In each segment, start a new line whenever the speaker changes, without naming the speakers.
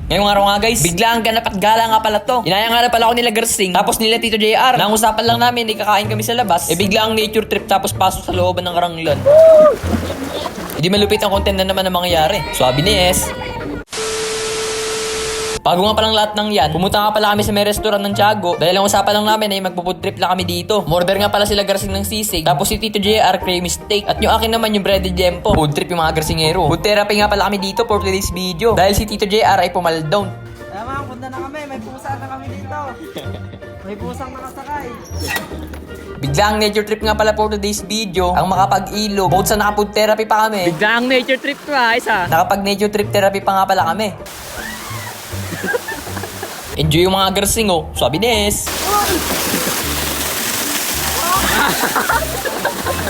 Ngayong araw nga guys, biglang ganap at gala nga pala to. Inaya nga na pala ako nila Garsing, tapos nila Tito JR. Nangusapan lang namin, ikakain kami sa labas. Biglang nature trip tapos pasok sa looban ng Karanglan. Hindi malupit ang content na naman ang mangyayari. Swabe ni S. Bago nga palang lahat ng yan, pumunta nga pala kami sa may restaurant ng Tiago dahil ang usapan lang namin ay magpo-food trip lang kami dito. Order nga pala sila Garsing ng sisig, tapos si Tito JR creamy steak, at yung akin naman yung breaded jempo. Food trip yung mga Garsingero. Food therapy nga pala kami dito for today's video dahil si Tito JR ay pumaldown.
Tama, punta na kami. May pusa na kami dito. May pusang nakasakay.
Biglang nature trip nga pala for today's video ang makapag-ilog. Bukod sa naka-food therapy pa kami,
Biglang nature trip to isa.
nakapag-nature trip therapy pa nga pala kami. Enjoy yung mga Garsing oh. Swabe Nes.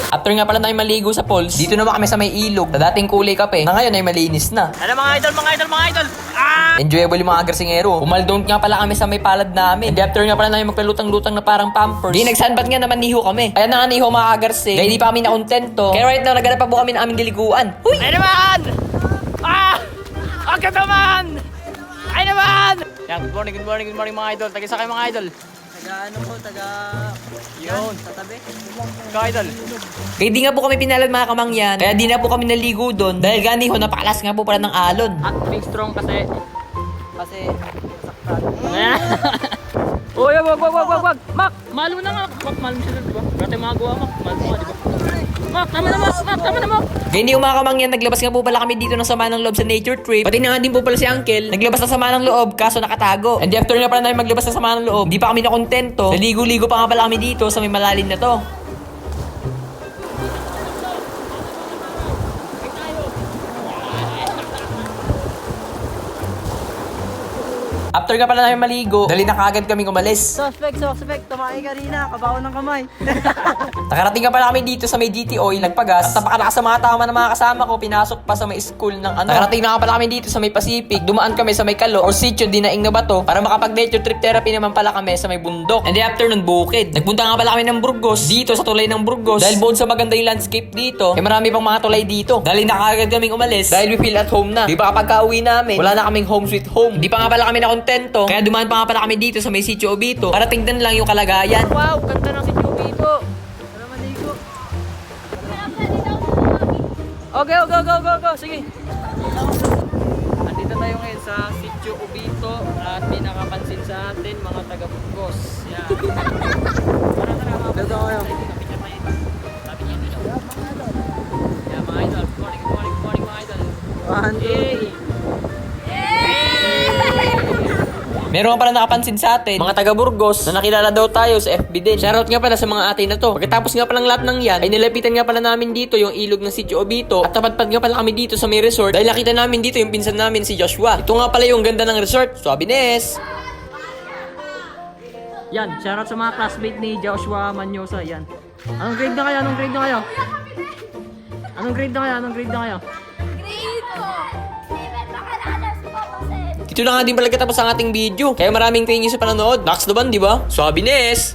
After nga pala tayo maligo sa falls, dito naman kami sa may ilog na dating kulay kape na ngayon ay malinis na.
Ano mga idol?
Enjoyable yung mga Garsingero. Umaldon nga pala kami sa may palad namin. And after nga pala namin magpalutang-lutang na parang Pampers, di nagsanbat nga naman niho kami. Ayan na nga niho mga Garsing. Kaya di pa kami nakontento. Kaya right now naghanap pa po kami ng aming diliguan. Huy!
Ay naman! Agad naman! Ay naman! Yan, good morning mga idol. Taga sa kayo mga idol. Yun. Sa tabi. Ikaw idol.
Kaya di nga po kami pinalad mga kamangyan. Kaya di na po kami naligo doon. Dahil ganiho napakalas nga po pala ng alon.
At being strong kasi saktan. Uy, wag. Mak, malo na nga. Mak, malo mo siya, diba? Dati mga gawa, Mak. Malo mo nga, diba? Mak, tama na, Mak.
Kaya hindi mga kamangyan, naglabas nga po pala kami dito ng sama ng loob sa nature trip. Pati na nga din po pala si Uncle, naglabas ng sama ng loob kaso nakatago. And after nga pala namin maglabas ng sama ng loob, di pa kami nakontento. Naligo-ligo pa nga pala kami dito sa may malalim na to. After nga pala namin maligo, dali na kaagad kaming umalis.
Suspect. Tumain ka rin na. Kabaon ng kamay.
Nakarating nga pala kami dito sa may GT Oil, nagpagas. At napakalakas sa mga tama ng mga kasama ko, pinasok pa sa may school ng ano. Nakarating na nga pala kami dito sa may Pacific, dumaan kami sa may Kalo or sitio dinaing na bato para makapag-nature trip therapy naman pala kami sa may bundok. And the afternoon bukid. Nagpunta nga pala kami ng Burgos, dito sa tulay ng Burgos. Dahil bukod sa maganda yung landscape dito, marami pang mga tulay dito. Dali na kaagad kaming umalis dahil we feel at home na. Di pa kapag kauwi namin, wala na kaming home sweet home. Di pa nga pala kami nakontento, kaya dumaan pa nga pala kami dito sa may sitio Obito para tingnan lang yung kalagayan.
Wow, ganda ng sityo dito. Tara maligo. Okay, go. Sige. Andito tayo ngayon sa sityo Obito at may nakapansin sa atin mga taga-Burgos. Yan. Tara, mga kayo. Yan, mga idol. Good morning, mga idol. Hey!
Meron pala nakapansin sa atin, mga taga Burgos, na nakilala daw tayo sa FB din. Shoutout nga pala sa mga ate na to. Pagkatapos nga palang lahat ng yan, ay nilapitan nga pala namin dito yung ilog ng Sitio Obito. At tapat-pat nga pala kami dito sa may resort dahil nakita namin dito yung pinsan namin si Joshua. Ito nga pala yung ganda ng resort. Swabe Nes.
Yan, shoutout sa mga classmate ni Joshua Manyosa. Yan. Anong grade na kayo? Anong grade na kayo?
Dito na nga din pala katapos ang ating video. Kaya maraming thank you sa panonood. Next naman, di ba? Swabe Nes.